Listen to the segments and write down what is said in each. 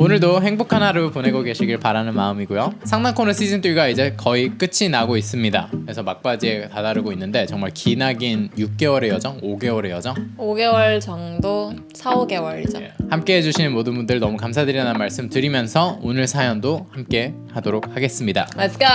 오늘도 행복한 하루 보내고 계시길 바라는 마음이고요. 상담 코너 시즌3가 이제 거의 끝이 나고 있습니다. 그래서 막바지에 다다르고 있는데 정말 기나긴 6개월의 여정? 5개월의 여정? 5개월 정도? 4, 5개월이죠. 함께 해주시는 모든 분들 너무 감사드리다는 말씀 드리면서 오늘 사연도 함께 하도록 하겠습니다. Let's go!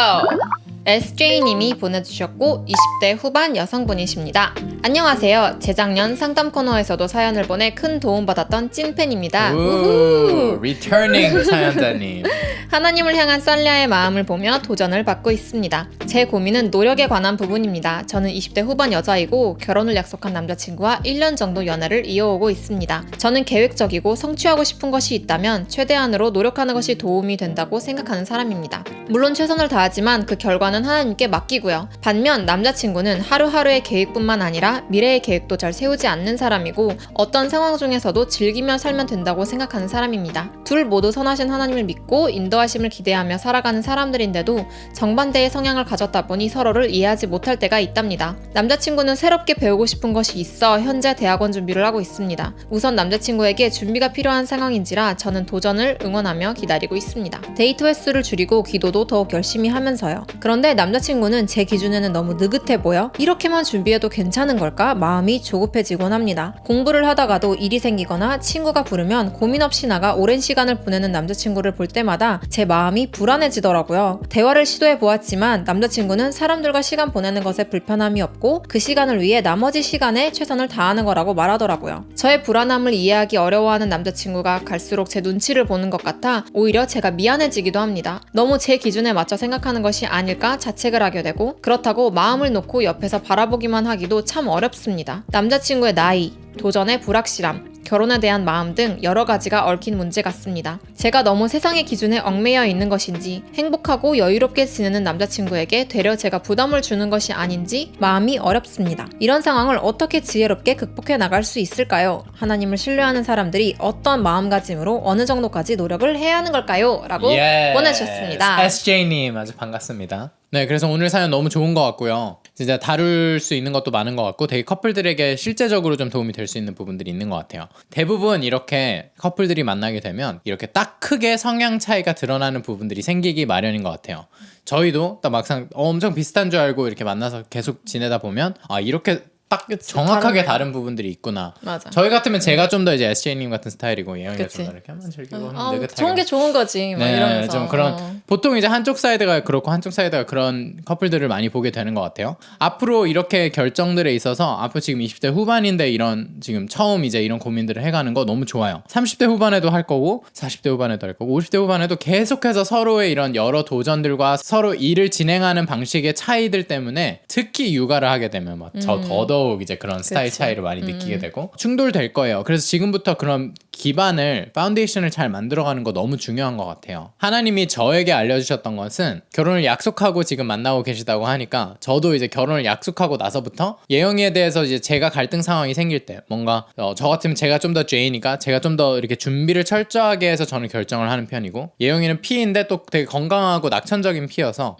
SJ님이 보내주셨고 20대 후반 여성분이십니다. 안녕하세요. 재작년 상담 코너에서도 사연을 보내 큰 도움받았던 찐팬입니다. 우, 리터닝 사연자님. 하나님을 향한 쌀리아의 마음을 보며 도전을 받고 있습니다. 제 고민은 노력에 관한 부분입니다. 저는 20대 후반 여자이고 결혼을 약속한 남자친구와 1년 정도 연애를 이어오고 있습니다. 저는 계획적이고 성취하고 싶은 것이 있다면 최대한으로 노력하는 것이 도움이 된다고 생각하는 사람입니다. 물론 최선을 다하지만 그 결과는 하나님께 맡기고요. 반면 남자친구는 하루하루의 계획뿐만 아니라 미래의 계획도 잘 세우지 않는 사람이고 어떤 상황 중에서도 즐기며 살면 된다고 생각하는 사람입니다. 둘 모두 선하신 하나님을 믿고 인도하심을 기대하며 살아가는 사람들인데도 정반대의 성향을 가졌다 보니 서로를 이해하지 못할 때가 있답니다. 남자친구는 새롭게 배우고 싶은 것이 있어 현재 대학원 준비를 하고 있습니다. 우선 남자친구에게 준비가 필요한 상황인지라 저는 도전을 응원하며 기다리고 있습니다. 데이트 횟수를 줄이고 기도도 더욱 열심히 하면서요. 그런데 남자친구는 제 기준에는 너무 느긋해 보여 이렇게만 준비해도 괜찮은 걸까? 마음이 조급해지곤 합니다. 공부를 하다가도 일이 생기거나 친구가 부르면 고민 없이 나가 오랜 시간을 보내는 남자친구를 볼 때마다 제 마음이 불안해지더라고요. 대화를 시도해 보았지만 남자친구는 사람들과 시간 보내는 것에 불편함이 없고 그 시간을 위해 나머지 시간에 최선을 다하는 거라고 말하더라고요. 저의 불안함을 이해하기 어려워하는 남자친구가 갈수록 제 눈치를 보는 것 같아 오히려 제가 미안해지기도 합니다. 너무 제 기준에 맞춰 생각하는 것이 아닐까 자책을 하게 되고 그렇다고 마음을 놓고 옆에서 바라보기만 하기도 참 어렵습니다. 남자친구의 나이, 도전의 불확실함, 결혼에 대한 마음 등 여러 가지가 얽힌 문제 같습니다. 제가 너무 세상의 기준에 얽매여 있는 것인지 행복하고 여유롭게 지내는 남자친구에게 되려 제가 부담을 주는 것이 아닌지 마음이 어렵습니다. 이런 상황을 어떻게 지혜롭게 극복해 나갈 수 있을까요? 하나님을 신뢰하는 사람들이 어떤 마음가짐으로 어느 정도까지 노력을 해야 하는 걸까요? 라고 보내주셨습니다. SJ님 아주 반갑습니다. 네, 그래서 오늘 사연 너무 좋은 것 같고요. 진짜 다룰 수 있는 것도 많은 것 같고 되게 커플들에게 실제적으로 좀 도움이 될 수 있는 부분들이 있는 것 같아요. 대부분 이렇게 커플들이 만나게 되면 이렇게 딱 크게 성향 차이가 드러나는 부분들이 생기기 마련인 것 같아요. 저희도 딱 막상 엄청 비슷한 줄 알고 이렇게 만나서 계속 지내다 보면 아 이렇게 딱 정확하게 다른 부분들이 있구나. 맞아. 저희 같으면 제가 좀 더 이제 SJ님 같은 스타일이고 예영이가 좀 더 이렇게 한번 즐기고 좋은 게 좋은 거지. 막 네, 이러면서. 좀 그런 보통 이제 한쪽 사이드가 그렇고 한쪽 사이드가 그런 커플들을 많이 보게 되는 것 같아요. 앞으로 이렇게 결정들에 있어서 앞으로 지금 20대 후반인데 이런 지금 처음 이제 이런 고민들을 해가는 거 너무 좋아요. 30대 후반에도 할 거고 40대 후반에도 할 거고 50대 후반에도 계속해서 서로의 이런 여러 도전들과 서로 일을 진행하는 방식의 차이들 때문에 특히 육아를 하게 되면 막 저 더더욱 이제 그런 스타일 차이를 많이 느끼게 되고 충돌될 거예요. 그래서 지금부터 그런 기반을 파운데이션을 잘 만들어가는 거 너무 중요한 것 같아요. 하나님이 저에게 알려주셨던 것은 결혼을 약속하고 지금 만나고 계시다고 하니까 저도 이제 결혼을 약속하고 나서부터 예영이에 대해서 이제 제가 갈등 상황이 생길 때 뭔가 저 같으면 제가 좀 더 J니까 제가 좀 더 이렇게 준비를 철저하게 해서 저는 결정을 하는 편이고 예영이는 P인데 또 되게 건강하고 낙천적인 P여서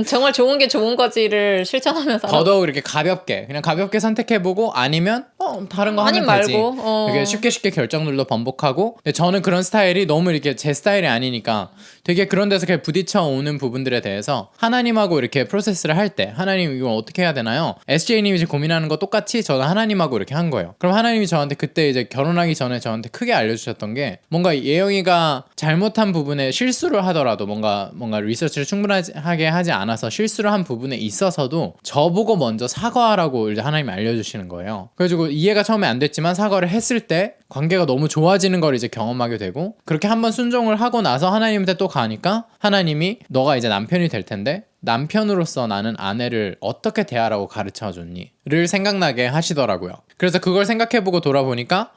정말 좋은 게 좋은 거지를 실천하면서 더더욱 이렇게 가볍게 그냥 가볍게 선택해보고 아니면 다른 거 하면 되지. 되게 쉽게 결정들도 번복하고 근데 저는 그런 스타일이 너무 이렇게 제 스타일이 아니니까 되게 그런 데서 그냥 부딪혀 오는 부분들에 대해서 하나님하고 이렇게 프로세스를 할 때 하나님 이거 어떻게 해야 되나요? SJ님이 지금 고민하는 거 똑같이 저는 하나님하고 이렇게 한 거예요. 그럼 하나님이 저한테 그때 이제 결혼하기 전에 저한테 크게 알려주셨던 게 뭔가 예영이가 잘못한 부분에 실수를 하더라도 뭔가 리서치를 충분하게 하지 않아서 실수를 한 부분에 있어서도 저보고 먼저 사과하라고 이제 하나님이 알려주시는 거예요. 그래가지고 이해가 처음에 안 됐지만 사과를 했을 때 관계가 너무 좋아지는 걸 이제 경험하게 되고 그렇게 한번 순종을 하고 나서 하나님한테 또 가니까 하나님이 너가 이제 남편이 될 텐데 남편으로서 나는 아내를 어떻게 대하라고 가르쳐줬니? 를 생각나게 하시더라고요. 그래서 그걸 생각해보고 돌아보니까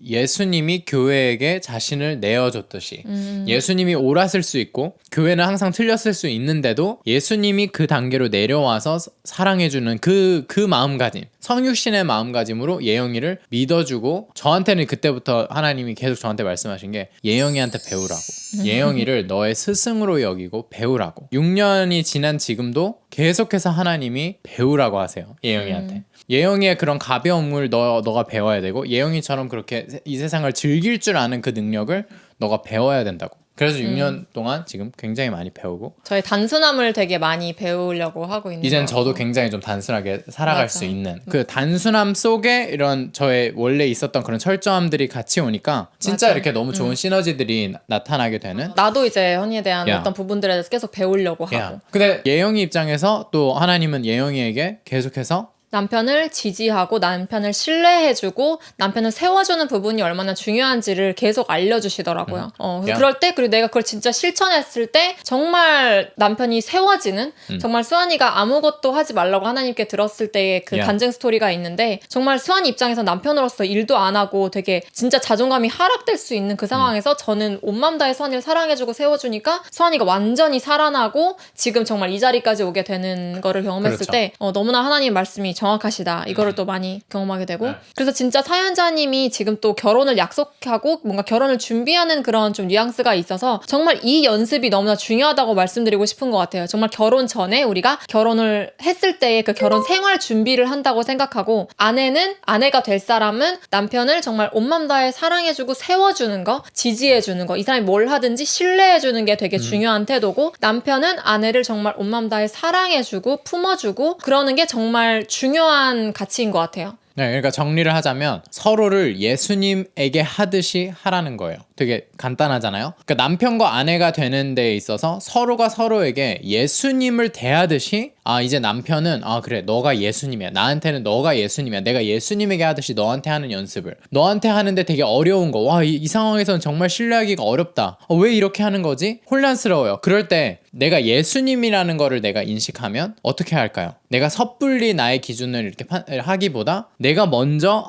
예수님이 교회에게 자신을 내어줬듯이 예수님이 옳았을 수 있고 교회는 항상 틀렸을 수 있는데도 예수님이 그 단계로 내려와서 사랑해주는 그 마음가짐 성육신의 마음가짐으로 예영이를 믿어주고 저한테는 그때부터 하나님이 계속 저한테 말씀하신 게 예영이한테 배우라고 예영이를 너의 스승으로 여기고 배우라고. 6년이 지난 지금도 계속해서 하나님이 배우라고 하세요. 예영이한테. 예영이의 그런 가벼움을 너가 배워야 되고 예영이처럼 그렇게 이 세상을 즐길 줄 아는 그 능력을 너가 배워야 된다고. 그래서 6년 동안 지금 굉장히 많이 배우고 저의 단순함을 되게 많이 배우려고 하고 있는 이젠 것 같고. 저도 굉장히 좀 단순하게 살아갈 맞아. 수 있는 그 단순함 속에 이런 저의 원래 있었던 그런 철저함들이 같이 오니까 진짜 맞아. 이렇게 너무 좋은 시너지들이 나타나게 되는 나도 이제 현이에 대한 야. 어떤 부분들에 대해서 계속 배우려고 하고 야. 근데 예영이 입장에서 또 하나님은 예영이에게 계속해서 남편을 지지하고 남편을 신뢰해주고 남편을 세워주는 부분이 얼마나 중요한지를 계속 알려주시더라고요. 그래서 야. 그럴 때 그리고 내가 그걸 진짜 실천했을 때 정말 남편이 세워지는 정말 수환이가 아무것도 하지 말라고 하나님께 들었을 때의 그 야. 간증 스토리가 있는데 정말 수환이 입장에서 남편으로서 일도 안 하고 되게 진짜 자존감이 하락될 수 있는 그 상황에서 저는 온 맘 다해 수환이를 사랑해주고 세워주니까 수환이가 완전히 살아나고 지금 정말 이 자리까지 오게 되는 거를 경험했을 그렇죠. 때 너무나 하나님 말씀이 정확하시다. 이거를 또 많이 경험하게 되고 그래서 진짜 사연자님이 지금 또 결혼을 약속하고 뭔가 결혼을 준비하는 그런 좀 뉘앙스가 있어서 정말 이 연습이 너무나 중요하다고 말씀드리고 싶은 것 같아요. 정말 결혼 전에 우리가 결혼을 했을 때의 그 결혼 생활 준비를 한다고 생각하고 아내가 될 사람은 남편을 정말 온맘 다해 사랑해주고 세워주는 거, 지지해주는 거, 이 사람이 뭘 하든지 신뢰해주는 게 되게 중요한 태도고 남편은 아내를 정말 온맘 다해 사랑해주고 품어주고 그러는 게 정말 중요한 가치인 것 같아요. 네, 그러니까 정리를 하자면 서로를 예수님에게 하듯이 하라는 거예요. 되게 간단하잖아요. 그러니까 남편과 아내가 되는 데 있어서 서로가 서로에게 예수님을 대하듯이 이제 남편은 그래 너가 예수님이야. 나한테는 너가 예수님이야. 내가 예수님에게 하듯이 너한테 하는 연습을. 너한테 하는데 되게 어려운 거. 이 상황에서는 정말 신뢰하기가 어렵다. 왜 이렇게 하는 거지? 혼란스러워요. 그럴 때 내가 예수님이라는 거를 내가 인식하면 어떻게 할까요? 내가 섣불리 나의 기준을 이렇게 하기보다 내가 먼저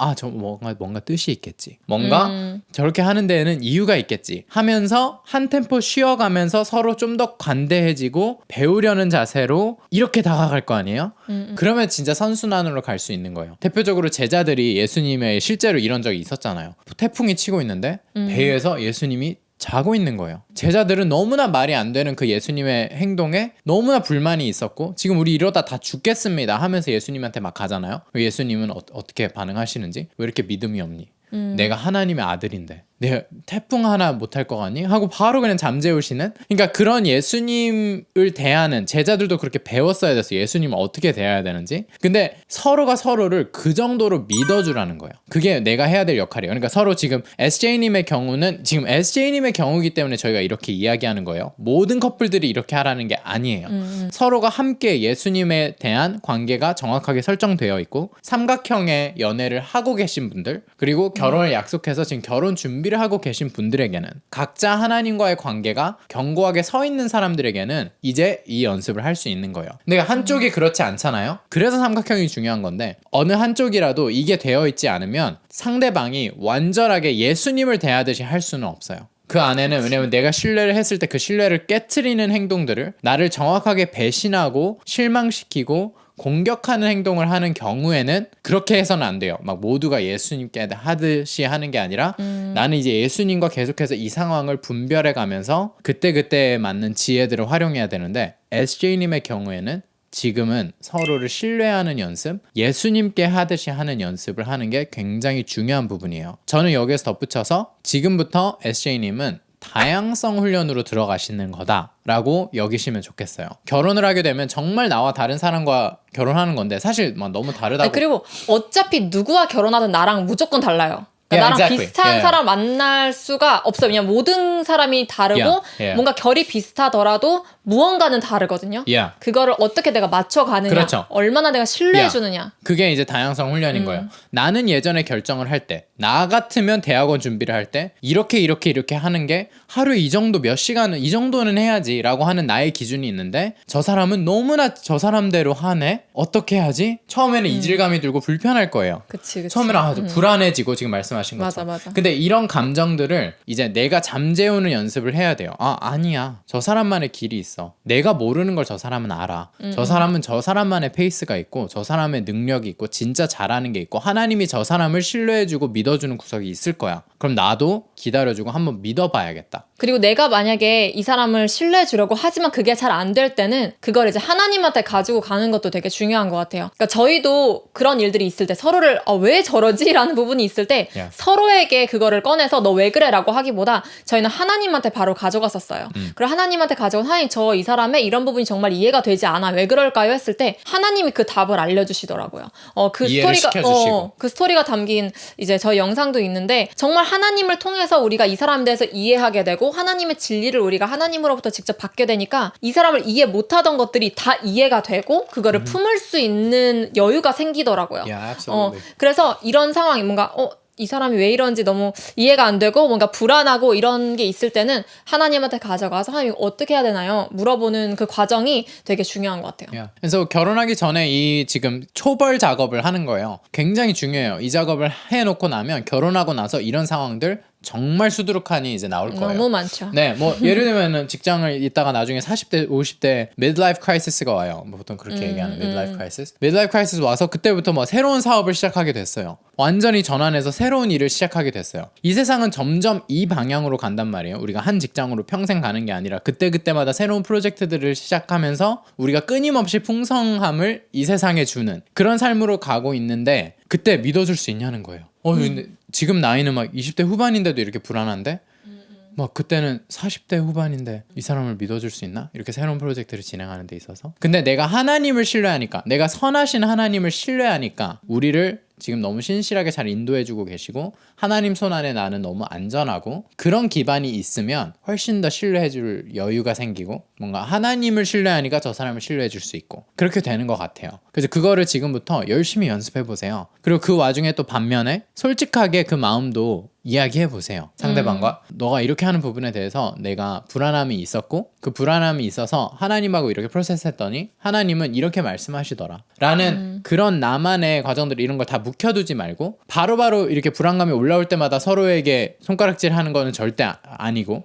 뭔가 뜻이 있겠지. 뭔가 저렇게 하는 데에는 이유가 있겠지 하면서 한 템포 쉬어가면서 서로 좀 더 관대해지고 배우려는 자세로 이렇게 다가갈 거 아니에요? 그러면 진짜 선순환으로 갈 수 있는 거예요. 대표적으로 제자들이 예수님의 실제로 이런 적이 있었잖아요. 태풍이 치고 있는데 배에서 예수님이 자고 있는 거예요. 제자들은 너무나 말이 안 되는 그 예수님의 행동에 너무나 불만이 있었고 지금 우리 이러다 다 죽겠습니다 하면서 예수님한테 막 가잖아요. 예수님은 어떻게 반응하시는지 왜 이렇게 믿음이 없니? 내가 하나님의 아들인데 내가 태풍 하나 못할 것 같니? 하고 바로 그냥 잠재우시는 그러니까 그런 예수님을 대하는 제자들도 그렇게 배웠어야 됐어. 예수님을 어떻게 대해야 되는지. 근데 서로가 서로를 그 정도로 믿어주라는 거예요. 그게 내가 해야 될 역할이에요. 그러니까 서로 지금 SJ님의 경우는 지금 SJ님의 경우이기 때문에 저희가 이렇게 이야기하는 거예요. 모든 커플들이 이렇게 하라는 게 아니에요. 서로가 함께 예수님에 대한 관계가 정확하게 설정되어 있고 삼각형의 연애를 하고 계신 분들 그리고 결혼을 약속해서 지금 결혼 준비를 하고 계신 분들에게는 각자 하나님과의 관계가 견고하게 서 있는 사람들에게는 이제 이 연습을 할 수 있는 거예요. 근데 한쪽이 그렇지 않잖아요. 그래서 삼각형이 중요한 건데 어느 한쪽이라도 이게 되어 있지 않으면 상대방이 완전하게 예수님을 대하듯이 할 수는 없어요. 그 안에는 왜냐면 내가 신뢰를 했을 때 그 신뢰를 깨트리는 행동들을 나를 정확하게 배신하고 실망시키고 공격하는 행동을 하는 경우에는 그렇게 해서는 안 돼요. 막 모두가 예수님께 하듯이 하는 게 아니라 나는 이제 예수님과 계속해서 이 상황을 분별해 가면서 그때그때에 맞는 지혜들을 활용해야 되는데 SJ님의 경우에는 지금은 서로를 신뢰하는 연습, 예수님께 하듯이 하는 연습을 하는 게 굉장히 중요한 부분이에요. 저는 여기에서 덧붙여서 지금부터 SJ님은 다양성 훈련으로 들어가시는 거다라고 여기시면 좋겠어요. 결혼을 하게 되면 정말 나와 다른 사람과 결혼하는 건데 사실 막 너무 다르다고. 그리고 어차피 누구와 결혼하든 나랑 무조건 달라요. 그러니까 나랑 exactly. 비슷한 사람 만날 수가 없어요. 왜냐면 모든 사람이 다르고 뭔가 결이 비슷하더라도 무언가는 다르거든요. 그거를 어떻게 내가 맞춰가느냐, 그렇죠. 얼마나 내가 신뢰해주느냐. 그게 이제 다양성 훈련인 거예요. 나는 예전에 결정을 할 때, 나 같으면 대학원 준비를 할 때 이렇게 하는 게 하루에 이 정도 몇 시간은 이 정도는 해야지라고 하는 나의 기준이 있는데 저 사람은 너무나 저 사람대로 하네? 어떻게 해야지? 처음에는 이질감이 들고 불편할 거예요. 그치. 처음에는 불안해지고 지금 말씀하신 것처럼. 맞아. 근데 이런 감정들을 이제 내가 잠재우는 연습을 해야 돼요. 아니야. 저 사람만의 길이 있어. 내가 모르는 걸 저 사람은 알아. 저 사람은 저 사람만의 페이스가 있고 저 사람의 능력이 있고 진짜 잘하는 게 있고 하나님이 저 사람을 신뢰해주고 믿어주는 구석이 있을 거야. 그럼 나도 기다려주고 한번 믿어봐야겠다. 그리고 내가 만약에 이 사람을 신뢰해 주려고 하지만 그게 잘 안 될 때는 그걸 이제 하나님한테 가지고 가는 것도 되게 중요한 것 같아요. 그러니까 저희도 그런 일들이 있을 때 서로를 왜 저러지? 라는 부분이 있을 때 서로에게 그거를 꺼내서 너 왜 그래? 라고 하기보다 저희는 하나님한테 바로 가져갔었어요. 그리고 하나님한테 가져온 하나님 저 이 사람의 이런 부분이 정말 이해가 되지 않아. 왜 그럴까요? 했을 때 하나님이 그 답을 알려주시더라고요. 그 스토리가 그 스토리가 담긴 이제 저희 영상도 있는데 정말 하나님을 통해서 우리가 이 사람에 대해서 이해하게 되고 하나님의 진리를 우리가 하나님으로부터 직접 받게 되니까 이 사람을 이해 못하던 것들이 다 이해가 되고 그거를 품을 수 있는 여유가 생기더라고요. 그래서 이런 상황이 뭔가 이 사람이 왜 이런지 너무 이해가 안 되고 뭔가 불안하고 이런 게 있을 때는 하나님한테 가져가서 하나님 어떻게 해야 되나요? 물어보는 그 과정이 되게 중요한 것 같아요. 그래서 결혼하기 전에 이 지금 초벌 작업을 하는 거예요. 굉장히 중요해요. 이 작업을 해놓고 나면 결혼하고 나서 이런 상황들 정말 수두룩하니 이제 나올 거예요. 너무 많죠. 네, 뭐 예를 들면은 직장을 있다가 나중에 40대, 50대 midlife crisis가 와요. 뭐 보통 그렇게 얘기하는 midlife crisis. midlife crisis 와서 그때부터 뭐 새로운 사업을 시작하게 됐어요. 완전히 전환해서 새로운 일을 시작하게 됐어요. 이 세상은 점점 이 방향으로 간단 말이에요. 우리가 한 직장으로 평생 가는 게 아니라 그때그때마다 새로운 프로젝트들을 시작하면서 우리가 끊임없이 풍성함을 이 세상에 주는 그런 삶으로 가고 있는데 그때 믿어줄 수 있냐는 거예요. 근데 지금 나이는 막 20대 후반인데도 이렇게 불안한데 막 그때는 40대 후반인데 이 사람을 믿어줄 수 있나? 이렇게 새로운 프로젝트를 진행하는 데 있어서 근데 내가 하나님을 신뢰하니까 내가 선하신 하나님을 신뢰하니까 우리를 지금 너무 신실하게 잘 인도해주고 계시고 하나님 손 안에 나는 너무 안전하고 그런 기반이 있으면 훨씬 더 신뢰해줄 여유가 생기고 뭔가 하나님을 신뢰하니까 저 사람을 신뢰해줄 수 있고 그렇게 되는 것 같아요. 그래서 그거를 지금부터 열심히 연습해보세요. 그리고 그 와중에 또 반면에 솔직하게 그 마음도 이야기해보세요. 상대방과 너가 이렇게 하는 부분에 대해서 내가 불안함이 있었고 그 불안함이 있어서 하나님하고 이렇게 프로세스했더니 하나님은 이렇게 말씀하시더라 라는 그런 나만의 과정들 이런 걸 다 묵혀두지 말고 바로바로 이렇게 불안감이 올라올 때마다 서로에게 손가락질 하는 거는 절대 아니고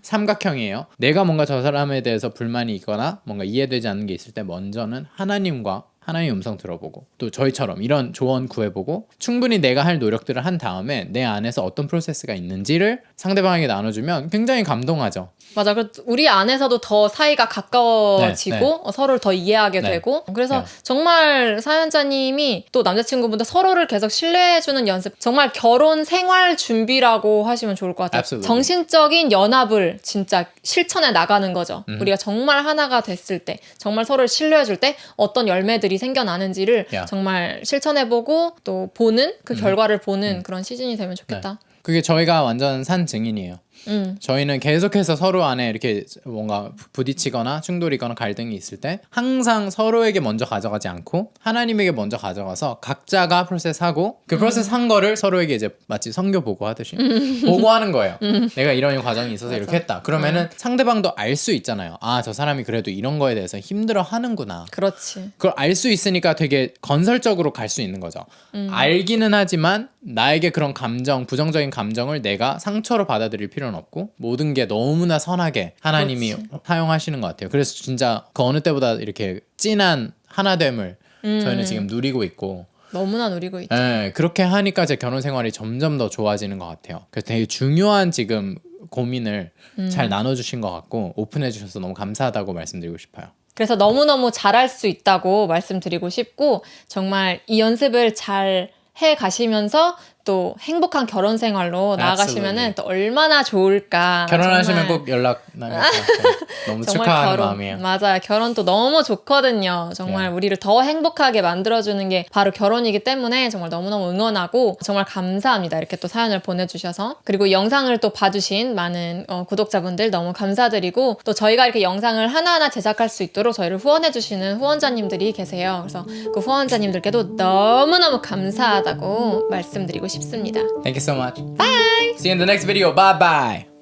삼각형이에요. 내가 뭔가 저 사람에 대해서 불만이 있거나 뭔가 이해되지 않는 게 있을 때 먼저는 하나님과 하나님의 음성 들어보고 또 저희처럼 이런 조언 구해보고 충분히 내가 할 노력들을 한 다음에 내 안에서 어떤 프로세스가 있는지를 상대방에게 나눠주면 굉장히 감동하죠. 맞아. 우리 안에서도 더 사이가 가까워지고 서로를 더 이해하게 되고 그래서 정말 사연자님이 또 남자친구분도 서로를 계속 신뢰해주는 연습 정말 결혼 생활 준비라고 하시면 좋을 것 같아요. Absolutely. 정신적인 연합을 진짜 실천해 나가는 거죠. 우리가 정말 하나가 됐을 때 정말 서로를 신뢰해줄 때 어떤 열매들이 생겨나는지를 정말 실천해보고 또 보는 그 결과를 보는 그런 시즌이 되면 좋겠다. 그게 저희가 완전 산 증인이에요. 저희는 계속해서 서로 안에 이렇게 뭔가 부딪히거나 충돌이거나 갈등이 있을 때 항상 서로에게 먼저 가져가지 않고 하나님에게 먼저 가져가서 각자가 프로세스하고 그 프로세스 한 거를 서로에게 이제 마치 성교 보고하듯이 보고하는 거예요. 내가 이런 과정이 있어서 이렇게 했다. 그러면은 상대방도 알 수 있잖아요. 아, 저 사람이 그래도 이런 거에 대해서 힘들어 하는구나. 그렇지. 그걸 알 수 있으니까 되게 건설적으로 갈 수 있는 거죠. 알기는 하지만 나에게 그런 감정, 부정적인 감정을 내가 상처로 받아들일 필요는 없고 모든 게 너무나 선하게 하나님이 사용하시는 것 같아요. 그래서 진짜 그 어느 때보다 이렇게 진한 하나됨을 저희는 지금 누리고 있고 너무나 누리고 있죠. 그렇게 하니까 제 결혼 생활이 점점 더 좋아지는 것 같아요. 그래서 되게 중요한 지금 고민을 잘 나눠주신 것 같고 오픈해 주셔서 너무 감사하다고 말씀드리고 싶어요. 그래서 너무너무 잘할 수 있다고 말씀드리고 싶고 정말 이 연습을 잘 해 가시면서 또 행복한 결혼 생활로 나아가시면은 또 얼마나 좋을까. 결혼하시면 정말. 꼭 연락 나면 너무 정말 축하하는 마음이에요. 맞아요. 결혼도 너무 좋거든요. 정말 우리를 더 행복하게 만들어주는 게 바로 결혼이기 때문에 정말 너무너무 응원하고 정말 감사합니다. 이렇게 또 사연을 보내주셔서. 그리고 이 영상을 또 봐주신 많은 구독자분들 너무 감사드리고 또 저희가 이렇게 영상을 하나하나 제작할 수 있도록 저희를 후원해주시는 후원자님들이 계세요. 그래서 그 후원자님들께도 너무너무 감사하다고 말씀드리고 싶습니다. Thank you so much. Bye. See you in the next video. Bye bye.